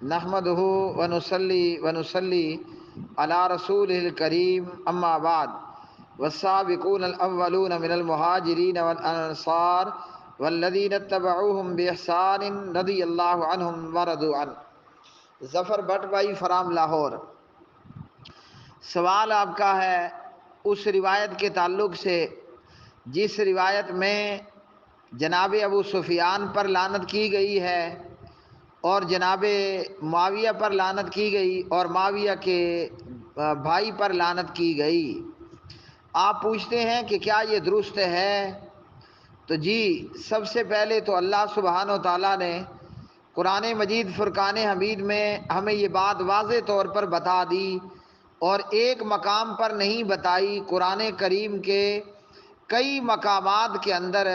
نحمدہ ونصلی ونصلی علی رسولہ الکریم اما بعد والسابقون الاولون من المہاجرین والانصار والذین اتبعوہم بإحسان رضی اللہ عنہم ورضوا عنہ۔ ظفر بٹ بھائی فرام لاہور، سوال آپ کا ہے اس روایت کے تعلق سے جس روایت میں جناب ابو سفیان پر لعنت کی گئی ہے اور جناب معاویہ پر لعنت کی گئی اور معاویہ کے بھائی پر لعنت کی گئی۔ آپ پوچھتے ہیں کہ کیا یہ درست ہے؟ تو جی، سب سے پہلے تو اللہ سبحانہ و تعالیٰ نے قرآن مجید فرقان حمید میں ہمیں یہ بات واضح طور پر بتا دی، اور ایک مقام پر نہیں بتائی۔ قرآن کریم کے کئی مقامات کے اندر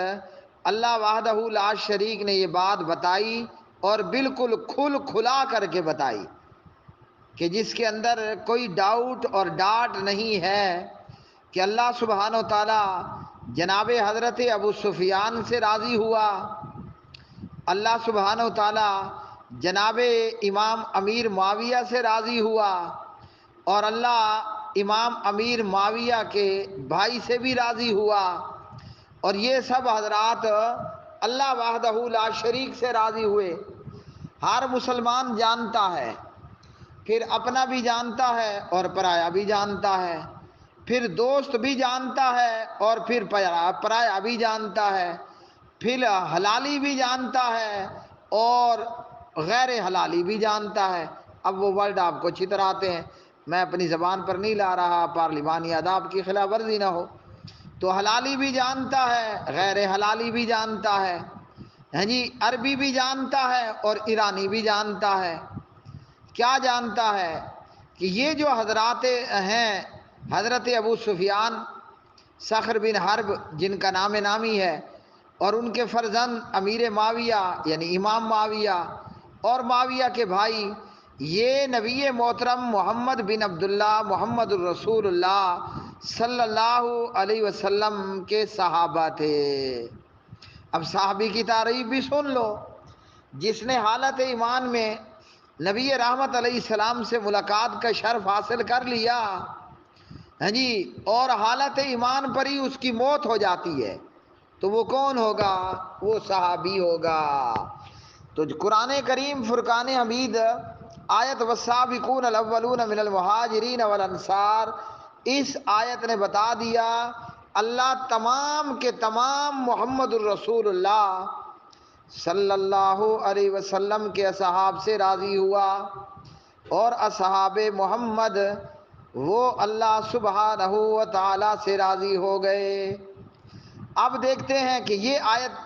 اللہ وحدہ لا شریک نے یہ بات بتائی اور بالکل کھلا کر کے بتائی کہ جس کے اندر کوئی ڈاؤٹ اور ڈاٹ نہیں ہے کہ اللہ سبحانہ و تعالیٰ جناب حضرت ابو سفیان سے راضی ہوا، اللہ سبحانہ و تعالیٰ جناب امام امیر معاویہ سے راضی ہوا، اور اللہ امام امیر معاویہ کے بھائی سے بھی راضی ہوا، اور یہ سب حضرات اللہ وحدہ لا شریک سے راضی ہوئے۔ ہر مسلمان جانتا ہے، پھر اپنا بھی جانتا ہے اور پرایا بھی جانتا ہے، پھر دوست بھی جانتا ہے اور پھر پرایا بھی جانتا ہے، پھر حلالی بھی جانتا ہے اور غیر حلالی بھی جانتا ہے۔ اب وہ ورڈ آپ کو چتر آتے ہیں، میں اپنی زبان پر نہیں لا رہا، پارلیمانی آداب کی خلاف ورزی نہ ہو۔ تو حلالی بھی جانتا ہے، غیر حلالی بھی جانتا ہے، ہاں جی، عربی بھی جانتا ہے اور ایرانی بھی جانتا ہے۔ کیا جانتا ہے کہ یہ جو حضرات ہیں، حضرت ابو سفیان صخر بن حرب جن کا نام نامی ہے، اور ان کے فرزند امیر معاویہ یعنی امام معاویہ اور معاویہ کے بھائی، یہ نبی محترم محمد بن عبداللہ محمد الرسول اللہ صلی اللہ علیہ وسلم کے صحابہ تھے۔ اب صحابی کی تعریف بھی سن لو، جس نے حالت ایمان میں نبی رحمت علیہ السلام سے ملاقات کا شرف حاصل کر لیا، ہاں جی، اور حالت ایمان پر ہی اس کی موت ہو جاتی ہے، تو وہ کون ہوگا؟ وہ صحابی ہوگا۔ تو قرآن کریم فرقان حمید آیت والسابقون الاولون من المہاجرین والانصار، اس آیت نے بتا دیا اللہ تمام کے تمام محمد الرسول اللہ صلی اللہ علیہ وسلم کے اصحاب سے راضی ہوا، اور اصحاب محمد وہ اللہ سبحانہ و تعالی سے راضی ہو گئے۔ اب دیکھتے ہیں کہ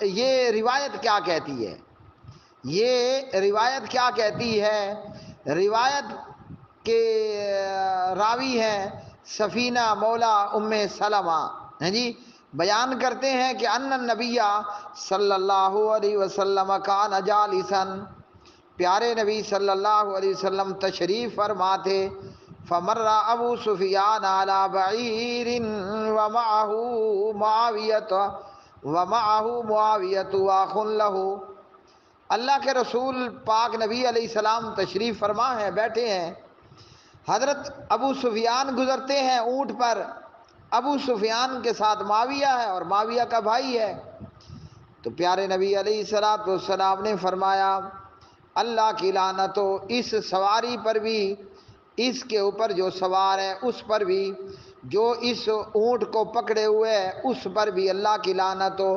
یہ روایت کیا کہتی ہے۔ یہ روایت کیا کہتی ہے؟ روایت کے راوی ہیں سفینہ مولا ام سلمہ، ہیں جی، بیان کرتے ہیں کہ ان النبی صلی اللہ علیہ وسلم کان جالسا، پیارے نبی صلی اللہ علیہ وسلم تشریف فرما تھے، فمر ابو سفیان علی بعیر ومعہ معاویۃ واخ لہ۔ اللہ کے رسول پاک نبی علیہ السلام تشریف فرما ہیں، بیٹھے ہیں، حضرت ابو سفیان گزرتے ہیں اونٹ پر، ابو سفیان کے ساتھ معاویہ ہے اور معاویہ کا بھائی ہے۔ تو پیارے نبی علیہ الصلوۃ والسلام نے فرمایا اللہ کی لعنت ہو اس سواری پر بھی، اس کے اوپر جو سوار ہے اس پر بھی، جو اس اونٹ کو پکڑے ہوئے ہے اس پر بھی اللہ کی لعنت ہو،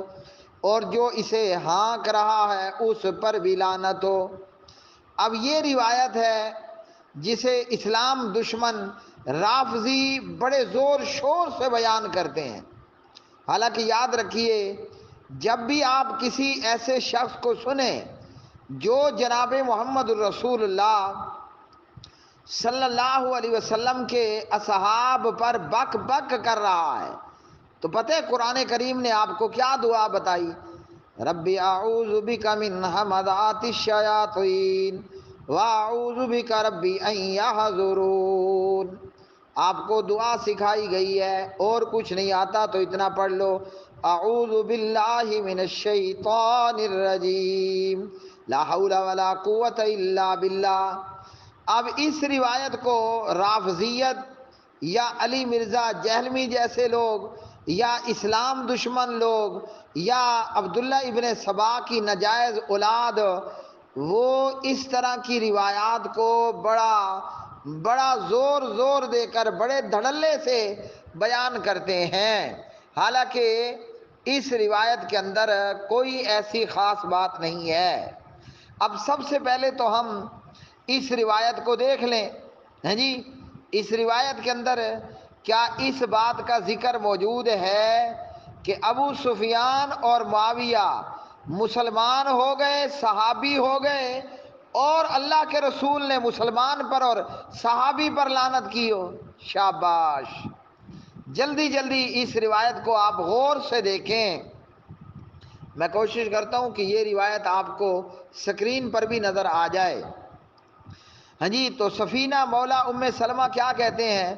اور جو اسے ہانک رہا ہے اس پر بھی لعنت ہو۔ اب یہ روایت ہے جسے اسلام دشمن رافضی بڑے زور شور سے بیان کرتے ہیں۔ حالانکہ یاد رکھیے، جب بھی آپ کسی ایسے شخص کو سنیں جو جناب محمد الرسول اللہ صلی اللہ علیہ وسلم کے اصحاب پر بک بک کر رہا ہے، تو پتہ ہے قرآن کریم نے آپ کو کیا دعا بتائی؟ ربی اعوذ بک من ہمزات الشیاطین واعوذ بک ربی ان یحضرون۔ آپ کو دعا سکھائی گئی ہے، اور کچھ نہیں آتا تو اتنا پڑھ لو، اعوذ باللہ من الشیطان الرجیم، لا حول ولا قوت الا باللہ۔ اب اس روایت کو رافضیت یا علی مرزا جہلمی جیسے لوگ یا اسلام دشمن لوگ یا عبداللہ ابن سبا کی ناجائز اولاد، وہ اس طرح کی روایات کو بڑا زور دے کر بڑے دھڑلے سے بیان کرتے ہیں، حالانکہ اس روایت کے اندر کوئی ایسی خاص بات نہیں ہے۔ اب سب سے پہلے تو ہم اس روایت کو دیکھ لیں، ہیں جی، اس روایت کے اندر کیا اس بات کا ذکر موجود ہے کہ ابو سفیان اور معاویہ مسلمان ہو گئے، صحابی ہو گئے، اور اللہ کے رسول نے مسلمان پر اور صحابی پر لعنت کی ہو؟ شاباش! جلدی اس روایت کو آپ غور سے دیکھیں۔ میں کوشش کرتا ہوں کہ یہ روایت آپ کو سکرین پر بھی نظر آ جائے۔ ہاں جی، تو سفینہ مولا ام سلمہ کیا کہتے ہیں؟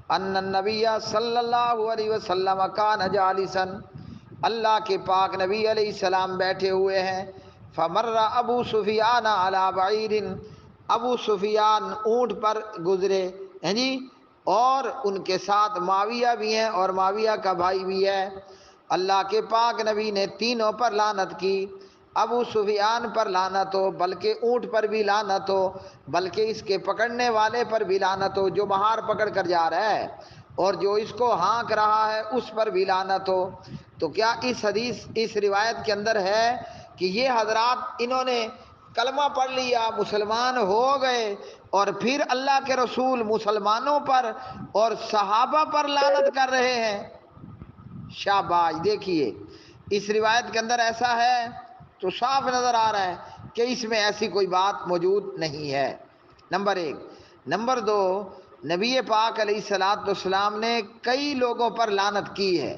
ان النبی صلی اللہ علیہ وسلم کان جالسا، اللہ کے پاک نبی علیہ السلام بیٹھے ہوئے ہیں، فمر ابو سفیان علی بعیر، ابو سفیان اونٹ پر گزرے، ہیں جی، اور ان کے ساتھ معاویہ بھی ہیں اور معاویہ کا بھائی بھی ہے۔ اللہ کے پاک نبی نے تینوں پر لعنت کی، ابو سفیان پر لعنت ہو، بلکہ اونٹ پر بھی لعنت ہو، بلکہ اس کے پکڑنے والے پر بھی لعنت ہو جو مہار پکڑ کر جا رہا ہے، اور جو اس کو ہانک رہا ہے اس پر بھی لعنت ہو۔ تو کیا اس حدیث، اس روایت کے اندر ہے کہ یہ حضرات انہوں نے کلمہ پڑھ لیا، مسلمان ہو گئے، اور پھر اللہ کے رسول مسلمانوں پر اور صحابہ پر لعنت کر رہے ہیں؟ شاباش! دیکھیے اس روایت کے اندر ایسا ہے تو صاف نظر آ رہا ہے کہ اس میں ایسی کوئی بات موجود نہیں ہے، نمبر ایک۔ نمبر دو، نبی پاک علیہ الصلوۃ والسلام نے کئی لوگوں پر لعنت کی ہے،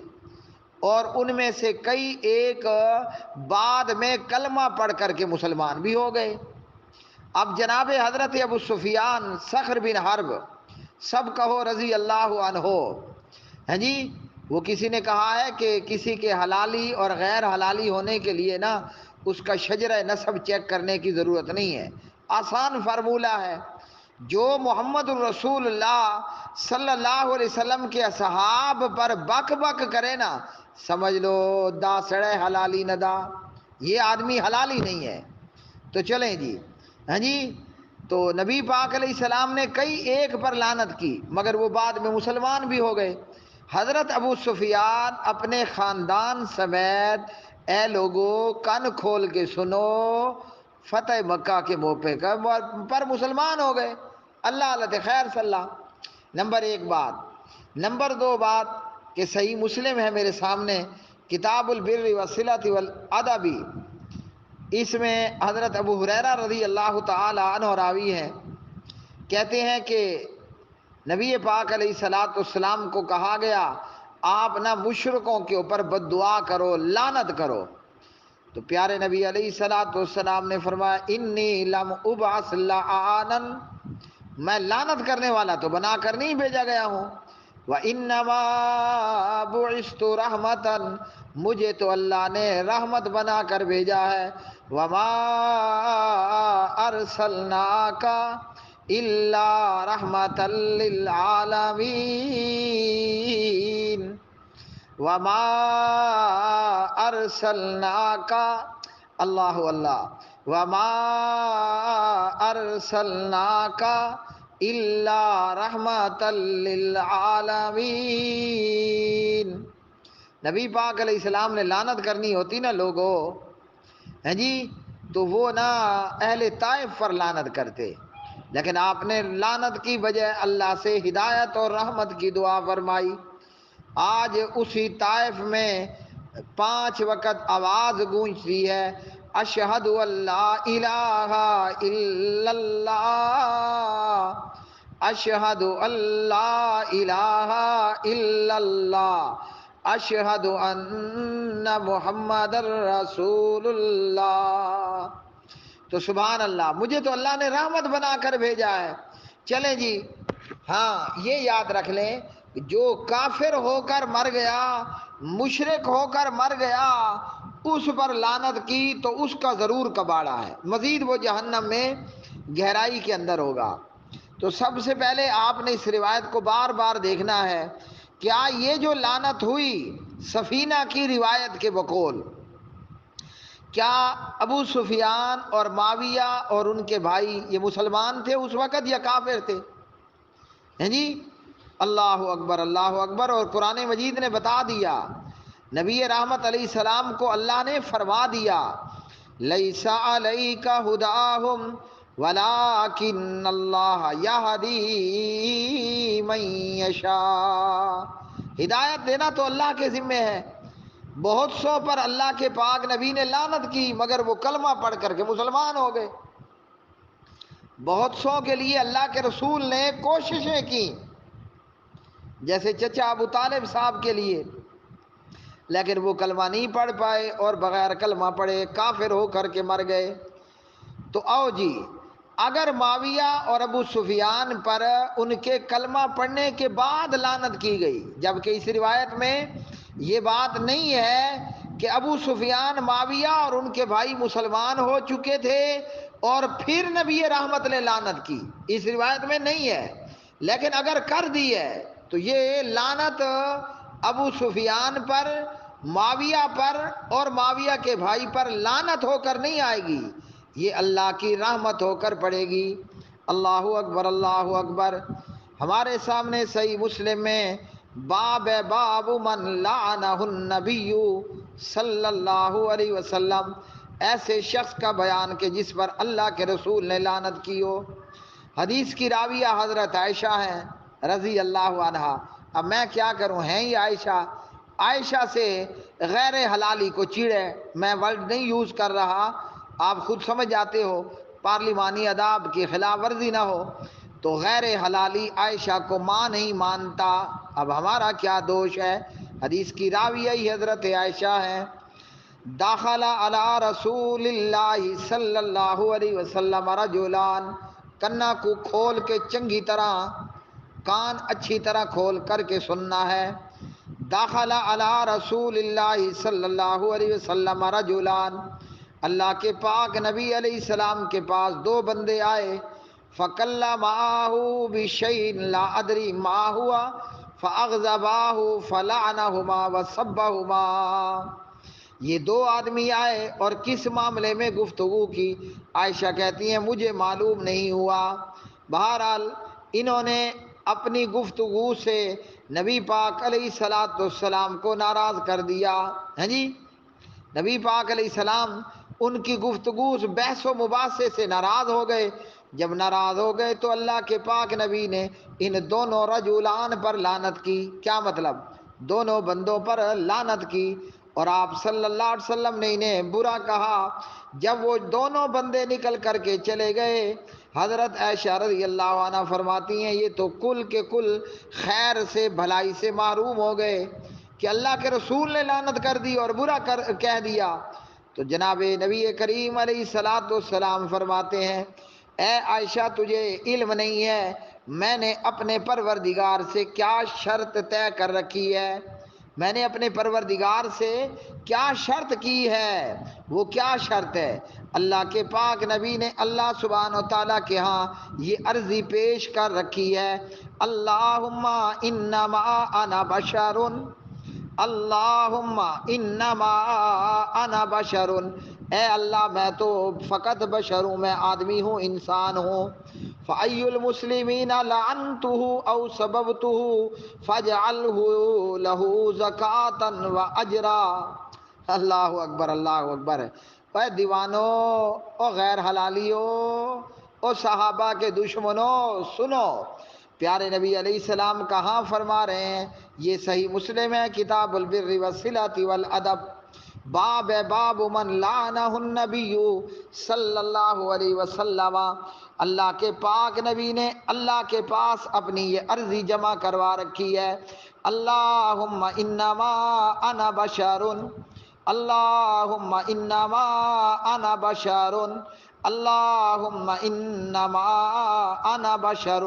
اور ان میں سے کئی ایک بعد میں کلمہ پڑھ کر کے مسلمان بھی ہو گئے۔ اب جناب حضرت ابو سفیان صخر بن حرب، سب کہو رضی اللہ عنہ، ہاں جی، وہ کسی نے کہا ہے کہ کسی کے حلالی اور غیر حلالی ہونے کے لیے نا اس کا شجرہ نسب چیک کرنے کی ضرورت نہیں ہے، آسان فارمولہ ہے۔ جو محمد الرسول اللہ صلی اللہ علیہ وسلم کے اصحاب پر بک بک کرے نا، سمجھ لو دا سڑے حلالی نہ دا، یہ آدمی حلالی نہیں ہے۔ تو چلیں جی، ہاں جی، تو نبی پاک علیہ السلام نے کئی ایک پر لعنت کی، مگر وہ بعد میں مسلمان بھی ہو گئے۔ حضرت ابو سفیان اپنے خاندان سمیت، اے لوگو کن کھول کے سنو، فتح مکہ کے موقع پر مسلمان ہو گئے، اللہ اللہ خیر صلی اللہ۔ نمبر ایک بات۔ نمبر دو بات کہ صحیح مسلم ہے میرے سامنے، کتاب البر والصلۃ والادب، اس میں حضرت ابو ہریرہ رضی اللہ تعالی عنہ راوی ہیں، کہتے ہیں کہ نبی پاک علیہ الصلوۃ والسلام کو کہا گیا آپ نہ مشرکوں کے اوپر بد دعا کرو، لعنت کرو، تو پیارے نبی علیہ الصلوۃ والسلام نے فرمایا انی لم ابعث لعانا، میں لعنت کرنے والا تو بنا کر نہیں بھیجا گیا ہوں، وانما بعثت رحمتا، مجھے تو اللہ نے رحمت بنا کر بھیجا ہے، وما ارسلناک الا رحمتا للعالمین، وما ارسلناک، اللہ اللہ، وما ارسلناک الا رحمتا للعالمین۔ نبی پاک علیہ السلام نے لعنت کرنی ہوتی نا لوگوں، ہیں جی، تو وہ نا اہل طائف پر لعنت کرتے، لیکن آپ نے لعنت کی بجائے اللہ سے ہدایت اور رحمت کی دعا فرمائی۔ آج اسی طائف میں 5 وقت آواز گونجتی ہے، اشہد ان لا الہ الا اللہ، اشہد ان لا الہ الا اللہ، اشہد ان محمد رسول اللہ۔ تو سبحان اللہ، مجھے تو اللہ نے رحمت بنا کر بھیجا ہے۔ چلیں جی، ہاں یہ یاد رکھ لیں، جو کافر ہو کر مر گیا، مشرک ہو کر مر گیا، اس پر لعنت کی تو اس کا ضرور کباڑا ہے، مزید وہ جہنم میں گہرائی کے اندر ہوگا۔ تو سب سے پہلے آپ نے اس روایت کو بار بار دیکھنا ہے، کیا یہ جو لعنت ہوئی سفینہ کی روایت کے بقول، کیا ابو سفیان اور معاویہ اور ان کے بھائی یہ مسلمان تھے اس وقت یا کافر تھے؟ ہیں جی، اللہ اکبر اللہ اکبر۔ اور قرآن مجید نے بتا دیا، نبی رحمت علیہ السلام کو اللہ نے فرما دیا، لیس علیک ھداھم ولکن اللہ یہدی من یشاء، ہدایت دینا تو اللہ کے ذمے ہے۔ بہت سو پر اللہ کے پاک نبی نے لعنت کی مگر وہ کلمہ پڑھ کر کے مسلمان ہو گئے۔ بہت سو کے لیے اللہ کے رسول نے کوششیں کی، جیسے چچا ابو طالب صاحب کے لیے، لیکن وہ کلمہ نہیں پڑھ پائے اور بغیر کلمہ پڑھے کافر ہو کر کے مر گئے۔ تو آؤ جی، اگر معاویہ اور ابو سفیان پر ان کے کلمہ پڑھنے کے بعد لعنت کی گئی، جبکہ اس روایت میں یہ بات نہیں ہے کہ ابو سفیان معاویہ اور ان کے بھائی مسلمان ہو چکے تھے اور پھر نبی رحمت نے لعنت کی، اس روایت میں نہیں ہے، لیکن اگر کر دی ہے تو یہ لعنت ابو سفیان پر، معاویہ پر اور معاویہ کے بھائی پر لعنت ہو کر نہیں آئے گی، یہ اللہ کی رحمت ہو کر پڑے گی۔ اللہ اکبر اللہ اکبر۔ ہمارے سامنے صحیح مسلم میں باب من لعنہ النبی صلی اللہ علیہ وسلم، ایسے شخص کا بیان کہ جس پر اللہ کے رسول نے لعنت کی ہو۔ حدیث کی راویہ حضرت عائشہ ہیں رضی اللہ عنہا۔ اب میں کیا کروں، ہیں ہی عائشہ، عائشہ سے غیر حلالی کو چیڑے، میں ورڈ نہیں یوز کر رہا، آپ خود سمجھ جاتے ہو، پارلیمانی آداب کی خلاف ورزی نہ ہو، تو غیر حلالی عائشہ کو ماں نہیں مانتا، اب ہمارا کیا دوش ہے؟ حدیث کی راویہ ہی حضرت عائشہ ہیں، داخل علی رسول اللہ صلی اللہ علیہ وسلم رجلان، کنا کو کھول کے چنگی طرح، کان اچھی طرح کھول کر کے سننا ہے، داخل علی رسول اللہ صلی اللہ علیہ وسلم رجلان، اللہ کے پاک نبی علیہ السلام کے پاس دو بندے آئے، فَكَلَّمَاهُ بِشَيْءٍ لَا أَدْرِي مَا هُوَ فَأَغْضَبَاهُ فَلَعَنَهُمَا وَسَبَّهُمَا، یہ دو آدمی آئے اور کس معاملے میں گفتگو کی، عائشہ کہتی ہیں مجھے معلوم نہیں ہوا، بہرحال انہوں نے اپنی گفتگو سے نبی پاک علیہ السلام کو ناراض کر دیا، ہیں جی، نبی پاک علیہ السلام ان کی گفتگو بحث و مباحثے سے ناراض ہو گئے، جب ناراض ہو گئے تو اللہ کے پاک نبی نے ان دونوں رجولان پر لعنت کی، کیا مطلب؟ دونوں بندوں پر لعنت کی، اور آپ صلی اللہ علیہ وسلم نے انہیں برا کہا۔ جب وہ دونوں بندے نکل کر کے چلے گئے، حضرت عائشہ رضی اللہ عنہ فرماتی ہیں یہ تو کل کے کل خیر سے بھلائی سے محروم ہو گئے کہ اللہ کے رسول نے لعنت کر دی اور برا کہہ دیا۔ تو جناب نبی کریم علیہ السلام فرماتے ہیں اے عائشہ تجھے علم نہیں ہے میں نے اپنے پروردگار سے کیا شرط طے کر رکھی ہے، میں نے اپنے پروردگار سے کیا شرط کی ہے، وہ کیا شرط ہے؟ اللہ کے پاک نبی نے اللہ سبحانہ و تعالیٰ کے ہاں یہ عرضی پیش کر رکھی ہے، اللہم انما انا بشر، اللہم انما انا بشر، اے اللہ میں تو فقط بشر ہوں، میں آدمی ہوں، انسان ہوں، فَأَيُّ الْمُسْلِمِينَ لَعَنْتُهُ أَوْ سَبَبْتُهُ فَاجْعَلْهُ لَهُ زَكَاةً وَأَجْرًا۔ اللہ اکبر اللہ اکبر۔ اے دیوانو، او غیر حلالیو، او صحابہ کے دشمنوں، سنو، پیارے نبی علیہ السلام کہاں فرما رہے ہیں؟ یہ صحیح مسلم ہے، کتاب البر والصلۃ والادب، باب من لعنہ النبی صلی اللہ علیہ وسلم، اللہ کے پاک نبی نے اللہ کے پاس اپنی یہ عرضی جمع کروا رکھی ہے، اللہم انما انا بشر، اللہم انما انا بشر، اللہم انما انا بشر،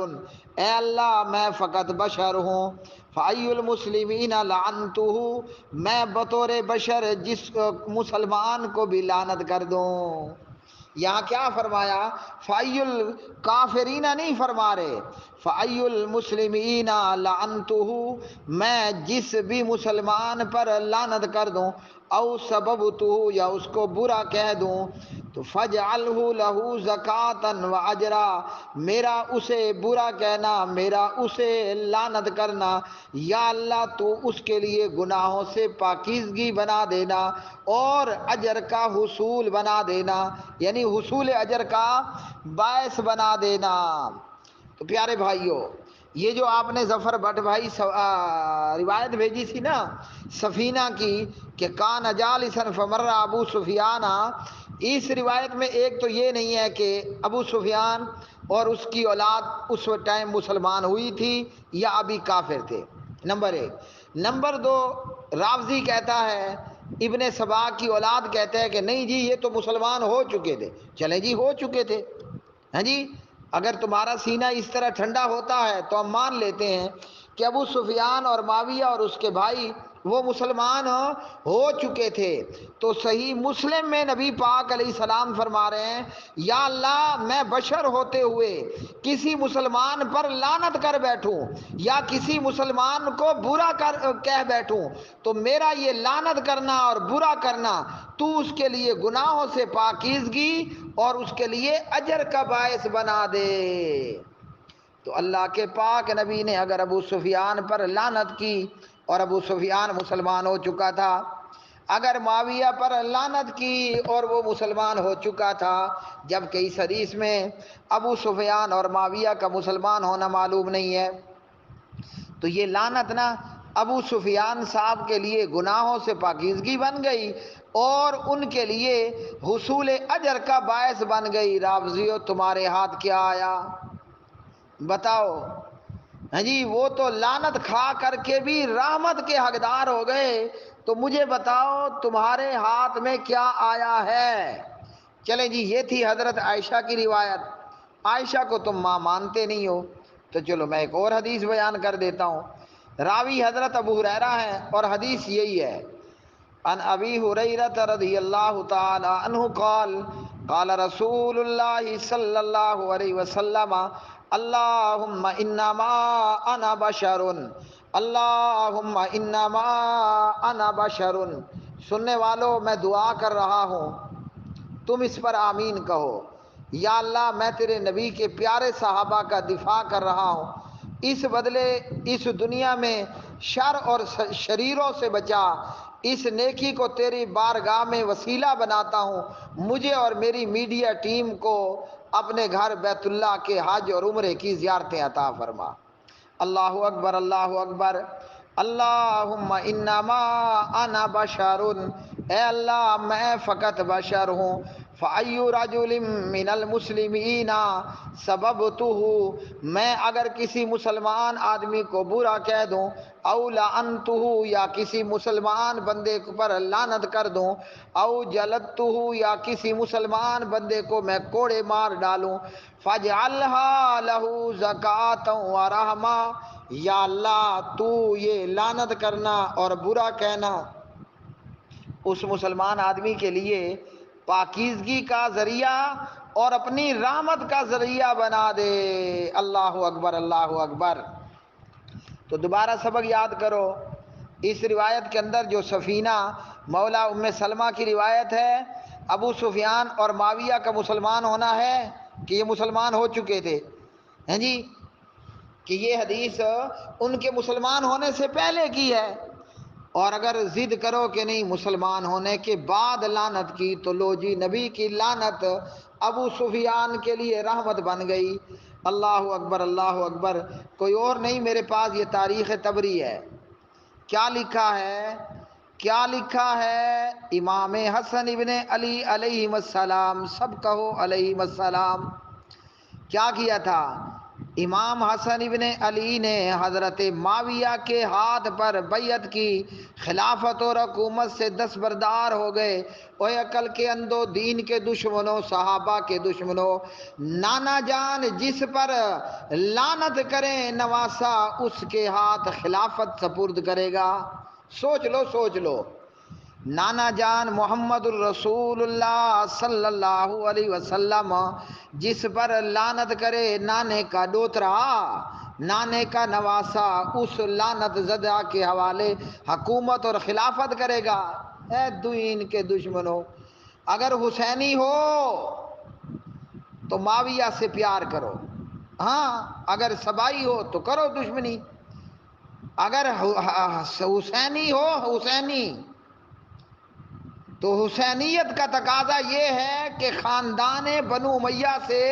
اے اللہ میں فقط بشر ہوں، فای المسلمین لعنتہ، میں بطور بشر جس مسلمان کو بھی لعنت کر دوں۔ یہاں کیا فرمایا؟ فای الکافرین نہیں فرما رہے، فای المسلمین لعنتہ، میں جس بھی مسلمان پر لعنت کر دوں، او سببتہ، یا اس کو برا کہہ دوں، تو فجعلہ لہ زکاۃ و اجرا، میرا اسے برا کہنا، میرا اسے لعنت کرنا، یا اللہ تو اس کے لیے گناہوں سے پاکیزگی بنا دینا اور اجر کا حصول بنا دینا، یعنی حصول اجر کا باعث بنا دینا۔ تو پیارے بھائیوں، یہ جو آپ نے ظفر بٹ بھائی روایت بھیجی تھی نا سفینہ کی کہ کان جالسا فمر ابو سفیان، اس روایت میں ایک تو یہ نہیں ہے کہ ابو سفیان اور اس کی اولاد اس ٹائم مسلمان ہوئی تھی یا ابھی کافر تھے، نمبر ایک۔ نمبر دو، راوزی کہتا ہے، ابن سبا کی اولاد کہتے ہیں کہ نہیں جی یہ تو مسلمان ہو چکے تھے۔ چلیں جی ہو چکے تھے، ہاں جی، اگر تمہارا سینہ اس طرح ٹھنڈا ہوتا ہے تو ہم مان لیتے ہیں کہ ابو سفیان اور معاویہ اور اس کے بھائی وہ مسلمان ہو چکے تھے۔ تو صحیح مسلم میں نبی پاک علیہ السلام فرما رہے ہیں، یا اللہ میں بشر ہوتے ہوئے کسی مسلمان پر لعنت کر بیٹھوں یا کسی مسلمان کو برا کہہ بیٹھوں تو میرا یہ لعنت کرنا اور برا کرنا تو اس کے لیے گناہوں سے پاکیزگی اور اس کے لیے اجر کا باعث بنا دے۔ تو اللہ کے پاک نبی نے اگر ابو سفیان پر لعنت کی اور ابو سفیان مسلمان ہو چکا تھا، اگر معاویہ پر لعنت کی اور وہ مسلمان ہو چکا تھا، جبکہ اس حدیث میں ابو سفیان اور معاویہ کا مسلمان ہونا معلوم نہیں ہے، تو یہ لعنت نا ابو سفیان صاحب کے لیے گناہوں سے پاکیزگی بن گئی اور ان کے لیے حصول اجر کا باعث بن گئی۔ راوزیو تمہارے ہاتھ کیا آیا بتاؤ؟ ہاں جی، وہ تو لعنت کھا کر کے بھی رحمت کے حقدار ہو گئے، تو مجھے بتاؤ تمہارے ہاتھ میں کیا آیا ہے؟ چلیں جی، یہ تھی حضرت عائشہ کی روایت۔ عائشہ کو تم ماں مانتے نہیں ہو، تو چلو میں ایک اور حدیث بیان کر دیتا ہوں۔ راوی حضرت ابو ہریرہ ہے اور حدیث یہی ہے، عن ابی ہریرہ رضی اللہ تعالی عنہ قال قال رسول اللہ صلی اللہ علیہ وسلم اللہم انما انا بشر، اللہم انما انا بشر۔ سننے والوں میں دعا کر رہا ہوں، تم اس پر آمین کہو۔ یا اللہ میں تیرے نبی کے پیارے صحابہ کا دفاع کر رہا ہوں، اس بدلے اس دنیا میں شر اور شریروں سے بچا، اس نیکی کو تیری بارگاہ میں وسیلہ بناتا ہوں، مجھے اور میری میڈیا ٹیم کو اپنے گھر بیت اللہ کے حج اور عمرے کی زیارتیں عطا فرما۔ اللہ اکبر، اللہ اکبر۔ اللہم انما انا بشر، اے اللہ میں فقط بشر ہوں، فای رجل من المسلمین سببتہ، میں اگر کسی مسلمان آدمی کو برا کہہ دوں، او لعنتہ، یا کسی مسلمان بندے پر لعنت کر دوں، او جلدتہ، یا کسی مسلمان بندے کو میں کوڑے مار ڈالوں، فاجعلھا لہ زکاۃ و رحمہ، یا اللہ تو یہ لعنت کرنا اور برا کہنا اس مسلمان آدمی کے لیے پاکیزگی کا ذریعہ اور اپنی رحمت کا ذریعہ بنا دے۔ اللہ اکبر، اللہ اکبر۔ تو دوبارہ سبق یاد کرو، اس روایت کے اندر جو سفینہ مولا ام سلمہ کی روایت ہے، ابو سفیان اور معاویہ کا مسلمان ہونا ہے کہ یہ مسلمان ہو چکے تھے، ہیں جی، کہ یہ حدیث ان کے مسلمان ہونے سے پہلے کی ہے، اور اگر ضد کرو کہ نہیں مسلمان ہونے کے بعد لعنت کی تو لو جی نبی کی لعنت ابو سفیان کے لیے رحمت بن گئی۔ اللہ اکبر، اللہ اکبر۔ کوئی اور نہیں، میرے پاس یہ تاریخ طبری ہے۔ کیا لکھا ہے؟ کیا لکھا ہے؟ امام حسن ابن علی علیہ السلام، سب کہو علیہ السلام، کیا کیا تھا؟ امام حسن ابن علی نے حضرت معاویہ کے ہاتھ پر بیعت کی، خلافت اور حکومت سے دستبردار ہو گئے۔ اوے عقل کے اندھو، دین کے دشمنوں، صحابہ کے دشمنوں، نانا جان جس پر لعنت کریں نواسا، اس کے ہاتھ خلافت سپرد کرے گا۔ سوچ لو سوچ لو، نانا جان محمد الرسول اللہ صلی اللہ علیہ وسلم جس پر لعنت کرے نانے کا ڈوترا، نانے کا نواسا، اس لعنت زدہ کے حوالے حکومت اور خلافت کرے گا۔ اے دین کے دشمنوں، اگر حسینی ہو تو معاویہ سے پیار کرو، ہاں اگر سبائی ہو تو کرو دشمنی، اگر حسینی ہو حسینی تو حسینیت کا تقاضا یہ ہے کہ خاندان بنو امیہ سے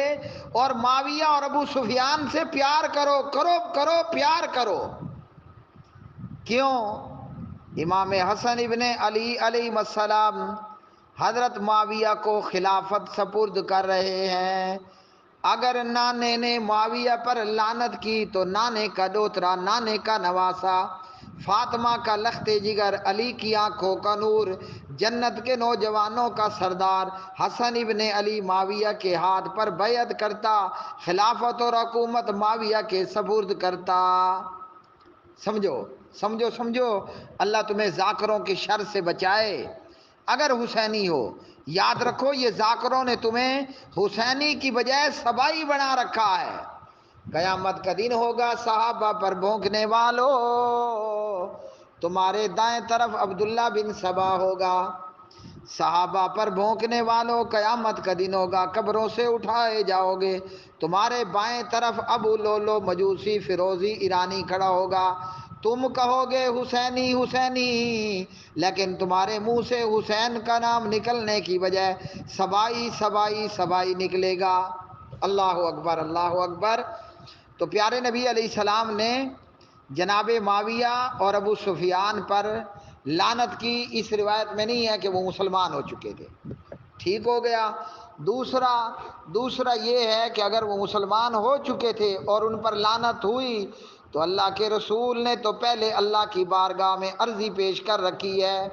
اور معاویہ اور ابو سفیان سے پیار کرو، کرو کرو پیار کرو۔ کیوں؟ امام حسن ابن علی علیہ السلام حضرت معاویہ کو خلافت سپرد کر رہے ہیں۔ اگر نانے نے معاویہ پر لعنت کی تو نانے کا ڈوترا، نانے کا نواسا، فاطمہ کا لخت جگر، علی کی آنکھوں کا نور، جنت کے نوجوانوں کا سردار حسن ابن علی معاویہ کے ہاتھ پر بیعت کرتا، خلافت اور حکومت معاویہ کے سپرد کرتا۔ سمجھو سمجھو سمجھو، اللہ تمہیں ذاکروں کے شر سے بچائے اگر حسینی ہو۔ یاد رکھو یہ ذاکروں نے تمہیں حسینی کی بجائے سبائی بنا رکھا ہے۔ قیامت کا دن ہوگا، صحابہ پر بھونکنے والو، تمہارے دائیں طرف عبداللہ بن سبا ہوگا۔ صحابہ پر بھونکنے والوں، قیامت کا دن ہوگا، قبروں سے اٹھائے جاؤ گے، تمہارے بائیں طرف ابو لولو مجوسی فیروزی ایرانی کھڑا ہوگا۔ تم کہو گے حسینی حسینی، لیکن تمہارے منہ سے حسین کا نام نکلنے کی بجائے سبائی سبائی سبائی نکلے گا۔ اللہ اکبر اللہ اکبر۔ تو پیارے نبی علیہ السلام نے جناب معاویہ اور ابو سفیان پر لعنت کی، اس روایت میں نہیں ہے کہ وہ مسلمان ہو چکے تھے، ٹھیک ہو گیا۔ دوسرا یہ ہے کہ اگر وہ مسلمان ہو چکے تھے اور ان پر لعنت ہوئی تو اللہ کے رسول نے تو پہلے اللہ کی بارگاہ میں عرضی پیش کر رکھی ہے۔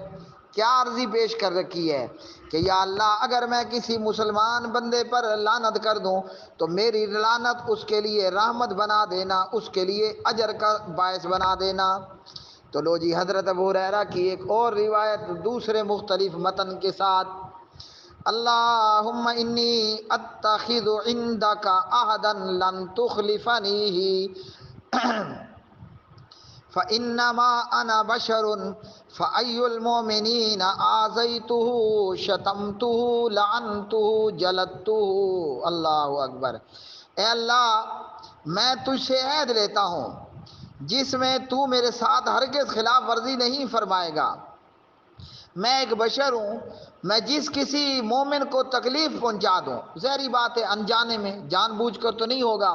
کیا عرضی پیش کر رکھی ہے؟ کہ یا اللہ اگر میں کسی مسلمان بندے پر لعنت کر دوں تو میری لعنت اس کے لیے رحمت بنا دینا، اس کے لیے اجر کا باعث بنا دینا۔ تو لو جی حضرت ابو ہریرہ کی ایک اور روایت دوسرے مختلف متن کے ساتھ، اللہم انی اتخذ عندک عہدا لن تخلفنیہ فإنما أنا بشر فأي المؤمنين آذيته شتمته لعنته جلدته۔ اللہ اکبر۔ اے اللہ میں تجھ سے عہد لیتا ہوں جس میں تو میرے ساتھ ہرگز خلاف ورزی نہیں فرمائے گا۔ میں ایک بشر ہوں، میں جس کسی مومن کو تکلیف پہنچا دوں، ظاہری بات ہے انجانے میں، جان بوجھ کر تو نہیں ہوگا،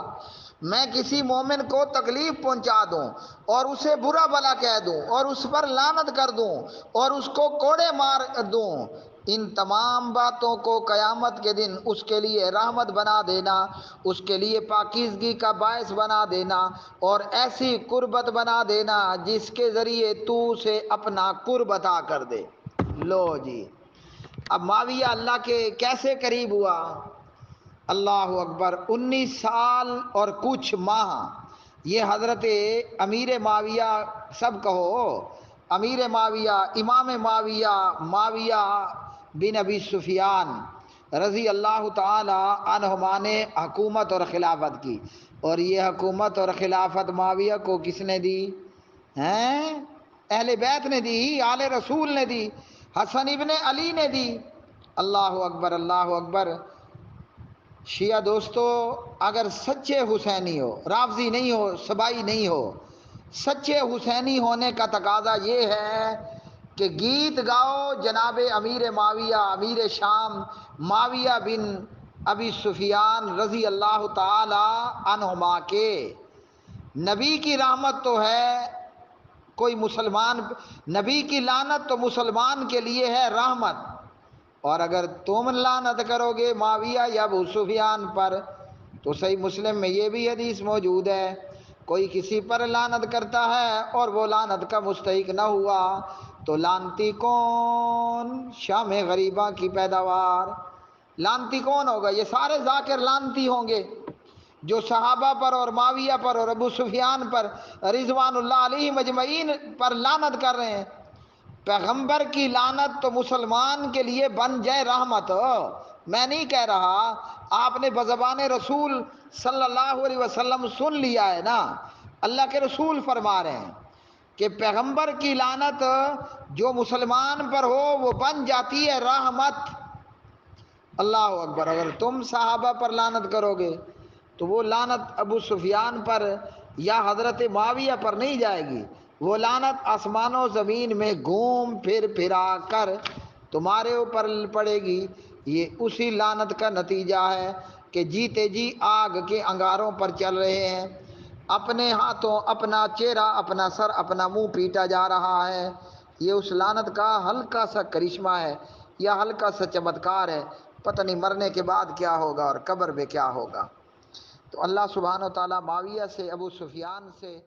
میں کسی مومن کو تکلیف پہنچا دوں اور اسے برا بھلا کہہ دوں اور اس پر لعنت کر دوں اور اس کو کوڑے مار دوں، ان تمام باتوں کو قیامت کے دن اس کے لیے رحمت بنا دینا، اس کے لیے پاکیزگی کا باعث بنا دینا اور ایسی قربت بنا دینا جس کے ذریعے تو اسے اپنا قرب عطا کر دے۔ لو جی اب معاویہ اللہ کے کیسے قریب ہوا؟ اللہ اکبر، 19 سال اور کچھ ماہ یہ حضرت امیر معاویہ، سب کہو امیر معاویہ، امام معاویہ، معاویہ بن ابی سفیان رضی اللہ تعالی عنہما نے حکومت اور خلافت کی، اور یہ حکومت اور خلافت معاویہ کو کس نے دی؟ اہل بیت نے دی، آل رسول نے دی، حسن ابن علی نے دی۔ اللہ اکبر اللہ اکبر۔ شیعہ دوستو، اگر سچے حسینی ہو، رافضی نہیں ہو، سبائی نہیں ہو، سچے حسینی ہونے کا تقاضا یہ ہے کہ گیت گاؤ جناب امیر معاویہ، امیر شام معاویہ بن ابی سفیان رضی اللہ تعالی عنہما کے۔ نبی کی رحمت تو ہے، کوئی مسلمان، نبی کی لعنت تو مسلمان کے لیے ہے رحمت، اور اگر تم لعنت کرو گے معاویہ یا ابو سفیان پر تو صحیح مسلم میں یہ بھی حدیث موجود ہے، کوئی کسی پر لعنت کرتا ہے اور وہ لعنت کا مستحق نہ ہوا تو لعنتی کون؟ شام غریبہ کی پیداوار۔ لعنتی کون ہوگا؟ یہ سارے ذاکر لعنتی ہوں گے جو صحابہ پر اور معاویہ پر اور ابو سفیان پر رضوان اللہ علیہ مجمعین پر لعنت کر رہے ہیں۔ پیغمبر کی لعنت تو مسلمان کے لیے بن جائے رحمت، میں نہیں کہہ رہا، آپ نے بزبان رسول صلی اللہ علیہ وسلم سن لیا ہے نا، اللہ کے رسول فرما رہے ہیں کہ پیغمبر کی لعنت جو مسلمان پر ہو وہ بن جاتی ہے رحمت۔ اللہ اکبر۔ اگر تم صحابہ پر لعنت کرو گے تو وہ لعنت ابو سفیان پر یا حضرت معاویہ پر نہیں جائے گی، وہ لعنت آسمان و زمین میں گھوم پھرا کر تمہارے اوپر پڑے گی۔ یہ اسی لعنت کا نتیجہ ہے کہ جیتے جی آگ کے انگاروں پر چل رہے ہیں، اپنے ہاتھوں اپنا چہرہ، اپنا سر، اپنا منہ پیٹا جا رہا ہے۔ یہ اس لعنت کا ہلکا سا کرشمہ ہے یا ہلکا سا چمتکار ہے، پتہ نہیں مرنے کے بعد کیا ہوگا اور قبر میں کیا ہوگا۔ تو اللہ سبحانہ و تعالیٰ معاویہ سے، ابو سفیان سے